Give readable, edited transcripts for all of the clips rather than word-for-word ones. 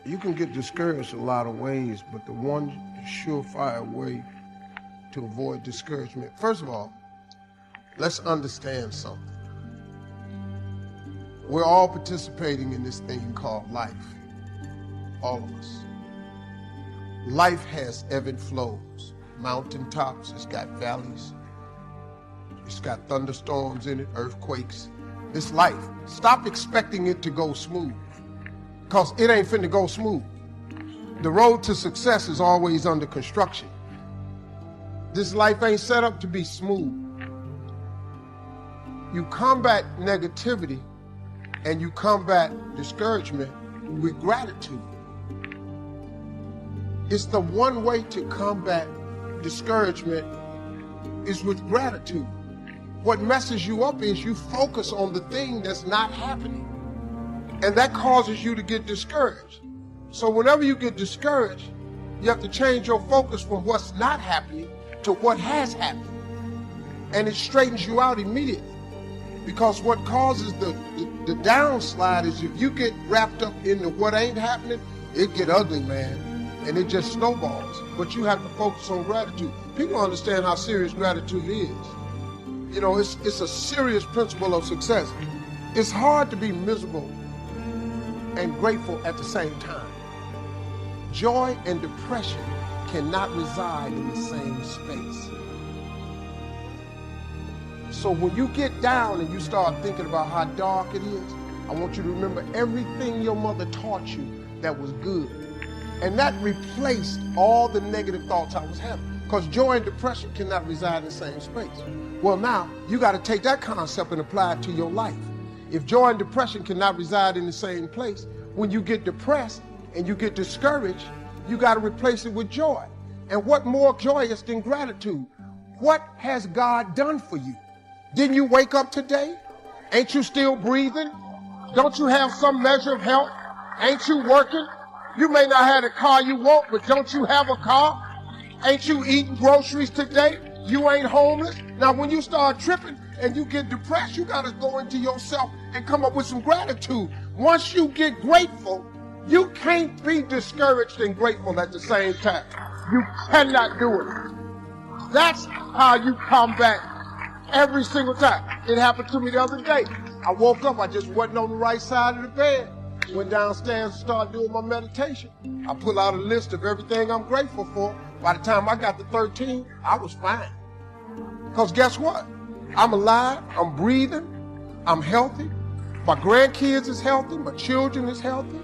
You can get discouraged a lot of ways, but the one surefire way to avoid discouragement, first of all, let's understand something. We're all participating in this thing called life, all of us. Life has ebb and flows, mountaintops, it's got valleys, it's got thunderstorms in it, earthquakes. This life, stop expecting it to go smooth, because it ain't finna go smooth. The road to success is always under construction. This life ain't set up to be smooth. You combat negativity and you combat discouragement with gratitude. It's the one way to combat discouragement is with gratitude. What messes you up is you focus on the thing that's not happening, and that causes you to get discouraged. So whenever you get discouraged, you have to change your focus from what's not happening to what has happened. And it straightens you out immediately. Because what causes the downslide is if you get wrapped up into what ain't happening, it get ugly, man. And it just snowballs. But you have to focus on gratitude. People don't understand how serious gratitude is. You know, it's a serious principle of success. It's hard to be miserable and grateful at the same time. Joy and depression cannot reside in the same space. So when you get down and you start thinking about how dark it is, I want you to remember everything your mother taught you that was good. And that replaced all the negative thoughts I was having. Because joy and depression cannot reside in the same space. Well, now, you got to take that concept and apply it to your life. If joy and depression cannot reside in the same place, when you get depressed and you get discouraged, you got to replace it with joy. And what more joyous than gratitude? What has God done for you? Didn't you wake up today? Ain't you still breathing? Don't you have some measure of health? Ain't you working? You may not have the car you want, but don't you have a car? Ain't you eating groceries today? You ain't homeless? Now, when you start tripping and you get depressed, you got to go into yourself and come up with some gratitude. Once you get grateful, you can't be discouraged and grateful at the same time. You cannot do it. That's how you combat every single time. It happened to me the other day. I woke up, I just wasn't on the right side of the bed. Went downstairs and started doing my meditation. I pulled out a list of everything I'm grateful for. By the time I got to 13, I was fine. Because guess what? I'm alive, I'm breathing, I'm healthy. My grandkids is healthy, my children is healthy.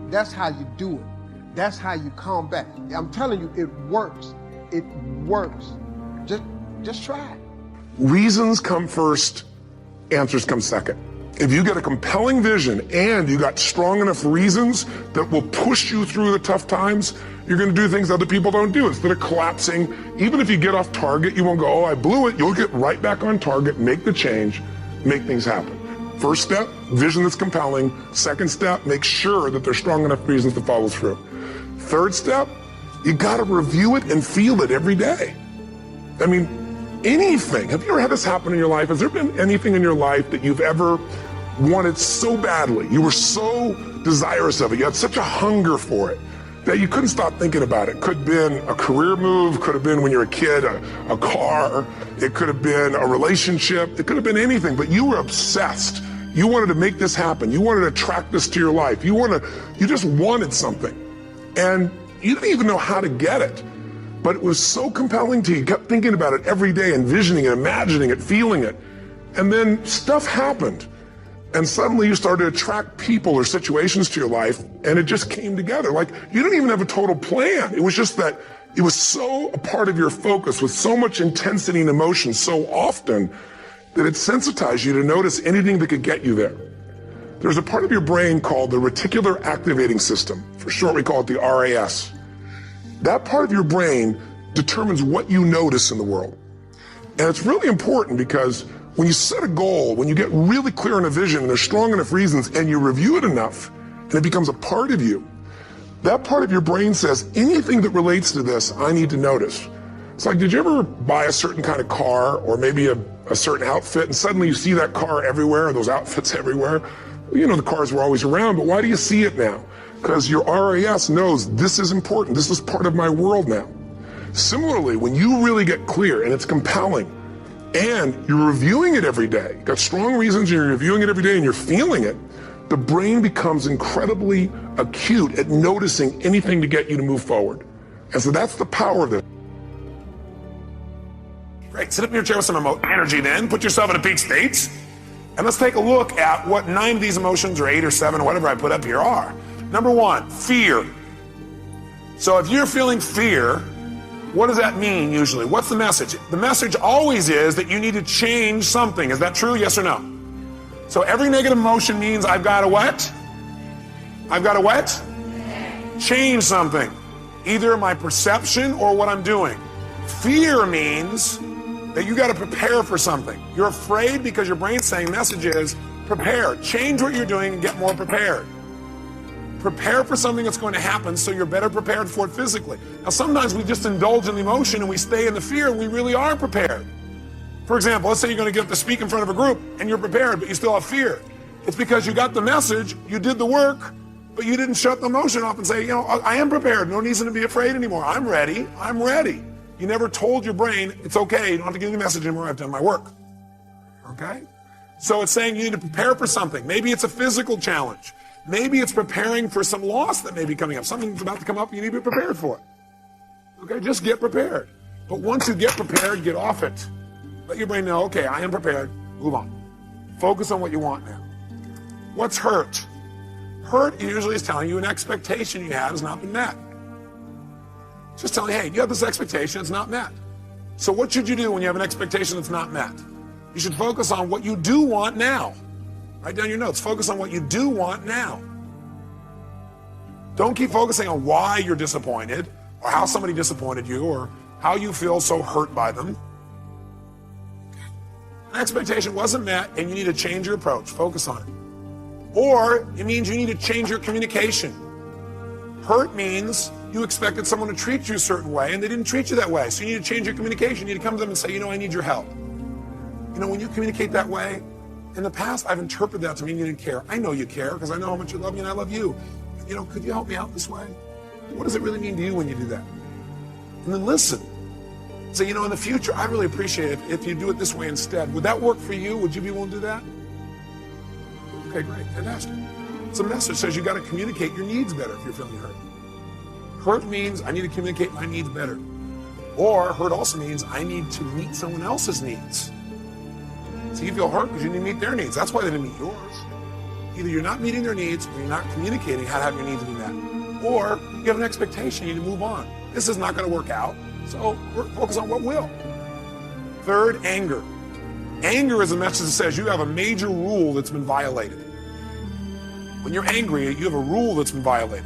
That's how you do it. That's how you combat. I'm telling you, it works. It works. Just try it. Reasons come first, answers come second. If you get a compelling vision and you got strong enough reasons that will push you through the tough times, you're going to do things other people don't do. Instead of collapsing, even if you get off target, you won't go, oh, I blew it. You'll get right back on target, make the change, make things happen. First step, vision that's compelling. Second step, make sure that there's strong enough reasons to follow through. Third step, you got to review it and feel it every day. I mean, anything. Have you ever had this happen in your life? Has there been anything in your life that you've ever wanted so badly? You were so desirous of it. You had such a hunger for it that you couldn't stop thinking about it. Could have been a career move, could have been when you were a kid, a car, it could have been a relationship, it could have been anything, but you were obsessed. You wanted to make this happen. You wanted to attract this to your life. You just wanted something. And you didn't even know how to get it. But it was so compelling to you. You kept thinking about it every day, envisioning it, imagining it, feeling it. And then stuff happened. And suddenly you started to attract people or situations to your life, and it just came together. Like, you didn't even have a total plan. It was just that it was so a part of your focus with so much intensity and emotion so often that it sensitized you to notice anything that could get you there. There's a part of your brain called the reticular activating system. For short, we call it the RAS. That part of your brain determines what you notice in the world. And it's really important because when you set a goal, when you get really clear on a vision and there's strong enough reasons and you review it enough and it becomes a part of you, that part of your brain says, anything that relates to this, I need to notice. It's like, did you ever buy a certain kind of car or maybe a certain outfit and suddenly you see that car everywhere or those outfits everywhere? Well, you know, the cars were always around, but why do you see it now? because your RAS knows this is important. This is part of my world now. Similarly, when you really get clear and it's compelling and you're reviewing it every day, you've got strong reasons, you're reviewing it every day and you're feeling it, the brain becomes incredibly acute at noticing anything to get you to move forward. And so that's the power of this. Great, sit up in your chair with some energy then, put yourself in a peak state, and let's take a look at what 9 of these emotions, or 8 or 7, or whatever I put up here are. Number 1, fear. So if you're feeling fear, what does that mean usually? What's the message? The message always is that you need to change something. Is that true, yes or no? So every negative emotion means I've got to what? I've got to what? Change something. Either my perception or what I'm doing. Fear means that you got to prepare for something. You're afraid because your brain's saying message is prepare. Change what you're doing and get more prepared. Prepare for something that's going to happen so you're better prepared for it physically. Now sometimes we just indulge in the emotion and we stay in the fear and we really aren't prepared. For example, let's say you're going to get up to speak in front of a group and you're prepared but you still have fear. It's because you got the message, you did the work, but you didn't shut the emotion off and say, you know, I am prepared, no reason to be afraid anymore. I'm ready, I'm ready. You never told your brain, it's okay, you don't have to give me the message anymore, I've done my work. Okay? So it's saying you need to prepare for something. Maybe it's a physical challenge. Maybe it's preparing for some loss that may be coming up. Something's about to come up, you need to be prepared for it. Okay, just get prepared. But once you get prepared, get off it. Let your brain know, okay, I am prepared, move on. Focus on what you want now. What's hurt? Hurt usually is telling you an expectation you had has not been met. It's just telling you, hey, you have this expectation, it's not met. So what should you do when you have an expectation that's not met? You should focus on what you do want now. Write down your notes. Focus on what you do want now. Don't keep focusing on why you're disappointed or how somebody disappointed you or how you feel so hurt by them. An expectation wasn't met and you need to change your approach. Focus on it. Or it means you need to change your communication. Hurt means you expected someone to treat you a certain way and they didn't treat you that way. So you need to change your communication. You need to come to them and say, you know, I need your help. You know, when you communicate that way, in the past, I've interpreted that to mean you didn't care. I know you care because I know how much you love me and I love you. You know, could you help me out this way? What does it really mean to you when you do that? And then listen. Say, you know, in the future, I really appreciate it if you do it this way instead. Would that work for you? Would you be willing to do that? Okay, great, fantastic. It's a message that says you got to communicate your needs better if you're feeling hurt. Hurt means I need to communicate my needs better. Or hurt also means I need to meet someone else's needs. So you feel hurt because you didn't meet their needs. That's why they didn't meet yours. Either you're not meeting their needs or you're not communicating how to have your needs be met. Or you have an expectation, you need to move on. This is not going to work out, so focus on what will. Third, anger. Anger is a message that says you have a major rule that's been violated. When you're angry, you have a rule that's been violated.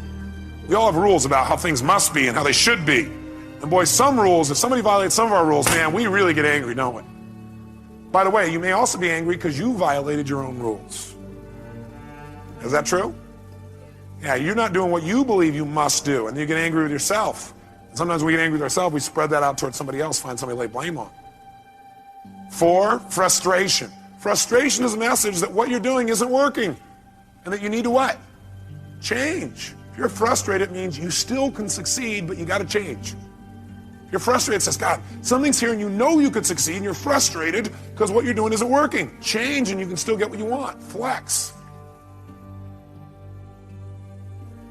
We all have rules about how things must be and how they should be. And boy, some rules, if somebody violates some of our rules, man, we really get angry, don't we? By the way, you may also be angry because you violated your own rules. Is that true? Yeah, you're not doing what you believe you must do, and you get angry with yourself. And sometimes when we get angry with ourselves, we spread that out towards somebody else, find somebody to lay blame on. 4, frustration. Frustration is a message that what you're doing isn't working, and that you need to what? Change. If you're frustrated, it means you still can succeed, but you got to change. You're frustrated, it says, God, something's here and you know you could succeed and you're frustrated because what you're doing isn't working. Change and you can still get what you want. Flex.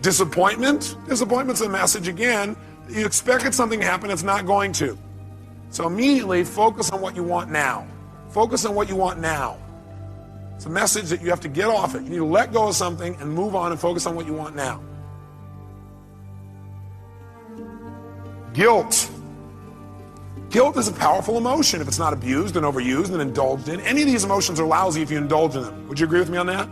Disappointment. Disappointment's a message, again, that you expected something to happen, it's not going to. So immediately focus on what you want now. Focus on what you want now. It's a message that you have to get off it. You need to let go of something and move on and focus on what you want now. Guilt. Guilt is a powerful emotion if it's not abused and overused and indulged in. Any of these emotions are lousy if you indulge in them. Would you agree with me on that?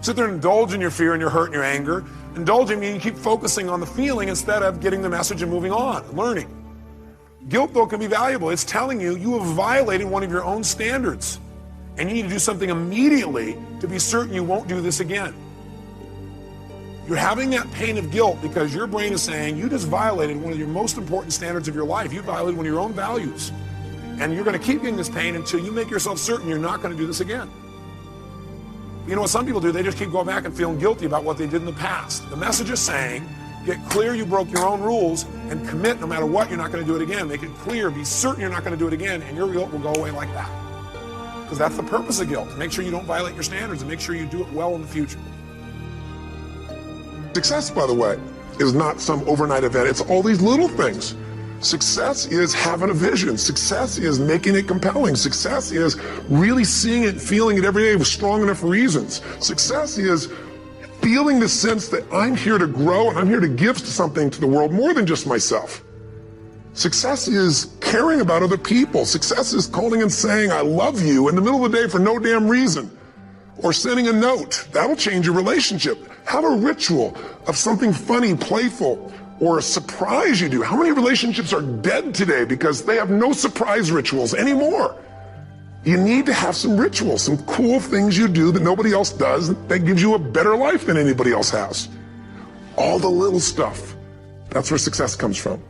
Sit there and indulge in your fear and your hurt and your anger. Indulging means you keep focusing on the feeling instead of getting the message and moving on, learning. Guilt, though, can be valuable. It's telling you you have violated one of your own standards and you need to do something immediately to be certain you won't do this again. You're having that pain of guilt because your brain is saying you just violated one of your most important standards of your life. You violated one of your own values. And you're going to keep getting this pain until you make yourself certain you're not going to do this again. You know what some people do? They just keep going back and feeling guilty about what they did in the past. The message is saying, get clear you broke your own rules and commit no matter what, you're not going to do it again. Make it clear, be certain you're not going to do it again, and your guilt will go away like that. Because that's the purpose of guilt, to make sure you don't violate your standards and make sure you do it well in the future. Success, by the way, is not some overnight event. It's all these little things. Success is having a vision. Success is making it compelling. Success is really seeing it, feeling it every day with strong enough reasons. Success is feeling the sense that I'm here to grow and I'm here to give something to the world more than just myself. Success is caring about other people. Success is calling and saying, I love you in the middle of the day for no damn reason. Or sending a note. That'll change your relationship. Have a ritual of something funny, playful, or a surprise you do. How many relationships are dead today because they have no surprise rituals anymore? You need to have some rituals, some cool things you do that nobody else does that gives you a better life than anybody else has. All the little stuff. That's where success comes from.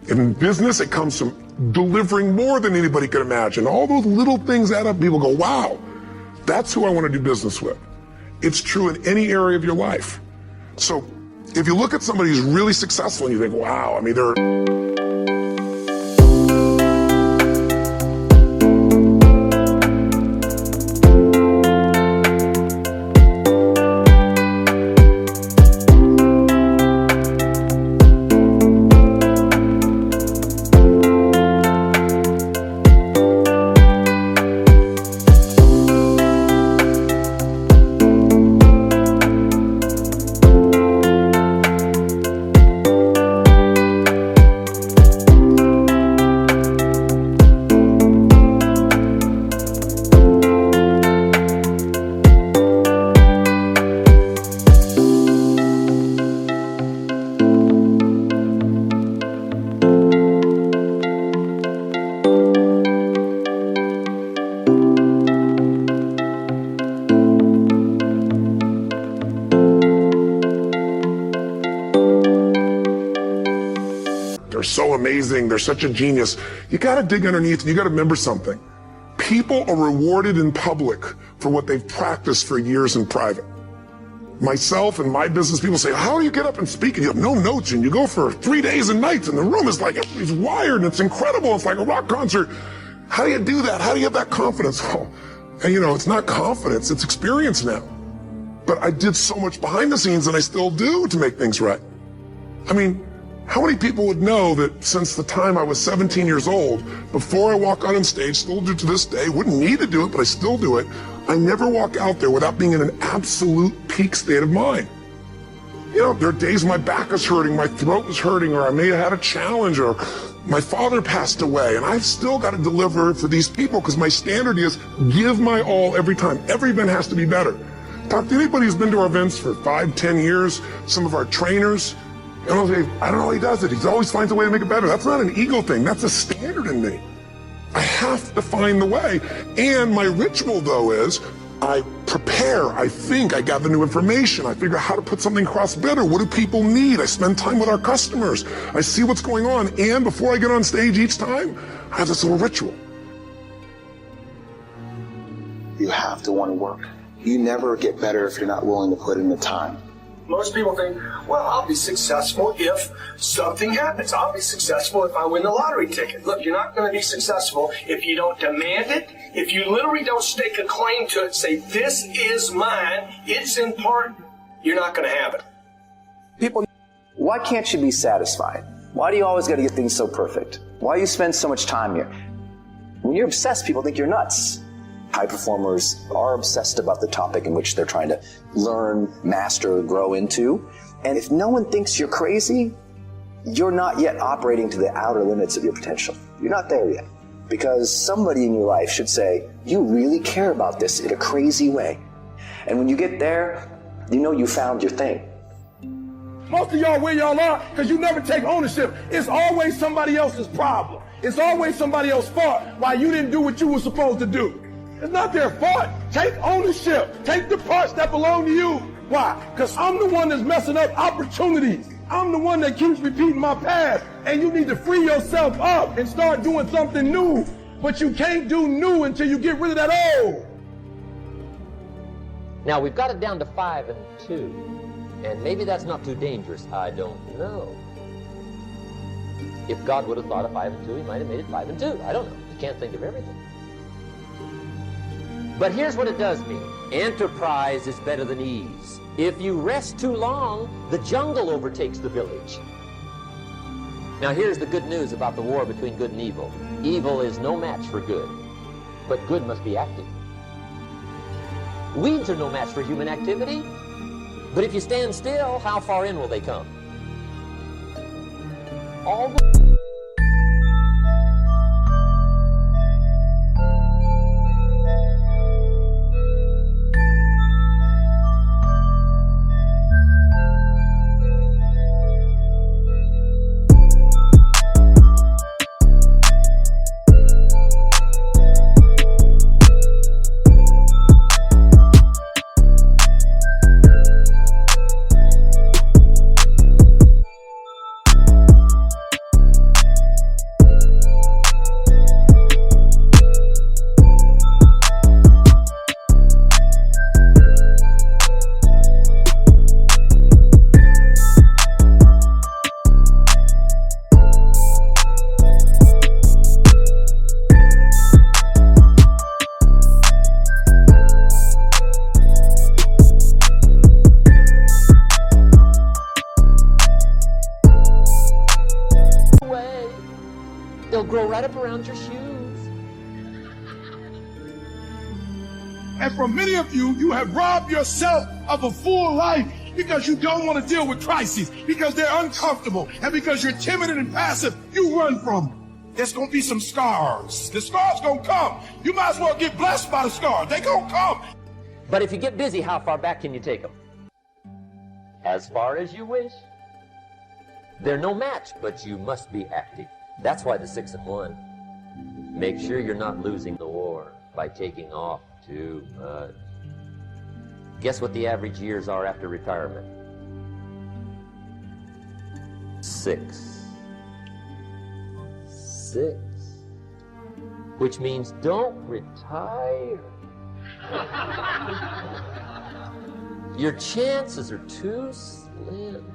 In business, it comes from delivering more than anybody could imagine. All those little things add up. People go, wow, that's who I want to do business with. It's true in any area of your life. So if you look at somebody who's really successful and you think, wow, I mean, they're... They're so amazing. They're such a genius. You got to dig underneath and you got to remember something. People are rewarded in public for what they've practiced for years in private. Myself and my business people say, how do you get up and speak and you have no notes and you go for 3 days and nights and the room is like, everybody's wired and it's incredible. It's like a rock concert. How do you do that? How do you have that confidence? Well, and you know, it's not confidence, it's experience now. But I did so much behind the scenes and I still do to make things right. I mean, how many people would know that since the time I was 17 years old, before I walk out on stage, still do to this day, wouldn't need to do it, but I still do it, I never walk out there without being in an absolute peak state of mind. You know, there are days my back is hurting, my throat was hurting, or I may have had a challenge, or my father passed away, and I've still got to deliver for these people because my standard is give my all every time. Every event has to be better. Talk to anybody who's been to our events for 5, 10 years, some of our trainers, and I'll say, I don't know how he does it. He always finds a way to make it better. That's not an ego thing. That's a standard in me. I have to find the way. And my ritual, though, is I prepare, I think, I gather new information, I figure out how to put something across better. What do people need? I spend time with our customers. I see what's going on. And before I get on stage each time, I have this little ritual. You have to want to work. You never get better if you're not willing to put in the time. Most people think, well, I'll be successful if something happens. I'll be successful if I win the lottery ticket. Look, you're not going to be successful if you don't demand it, if you literally don't stake a claim to it, say, this is mine, it's important, you're not going to have it. People, why can't you be satisfied? Why do you always got to get things so perfect? Why do you spend so much time here? When you're obsessed, people think you're nuts. High performers are obsessed about the topic in which they're trying to learn, master, grow into. And if no one thinks you're crazy, you're not yet operating to the outer limits of your potential. You're not there yet. Because somebody in your life should say, you really care about this in a crazy way. And when you get there, you know you found your thing. Most of y'all where y'all are because you never take ownership. It's always somebody else's problem. It's always somebody else's fault why you didn't do what you were supposed to do. It's not their fault. Take ownership. Take the parts that belong to you. Why? Because I'm the one that's messing up opportunities. I'm the one that keeps repeating my past. And you need to free yourself up and start doing something new. But you can't do new until you get rid of that old. Now, we've got it down to 5 and 2. And maybe that's not too dangerous. I don't know. If God would have thought of 5 and 2, he might have made it 5 and 2. I don't know. You can't think of everything. But here's what it does mean. Enterprise is better than ease. If you rest too long, the jungle overtakes the village. Now here's the good news about the war between good and evil. Evil is no match for good, but good must be active. Weeds are no match for human activity, but if you stand still, how far in will they come? All the they'll grow right up around your shoes. And for many of you, you have robbed yourself of a full life because you don't want to deal with crises, because they're uncomfortable, and because you're timid and passive, you run from them. There's going to be some scars. The scars going to come. You might as well get blessed by the scars. They're going to come. But if you get busy, how far back can you take them? As far as you wish. They're no match, but you must be active. That's why the 6 and 1. Make sure you're not losing the war by taking off too much. Guess what the average years are after retirement? 6. 6. Which means don't retire. Your chances are too slim.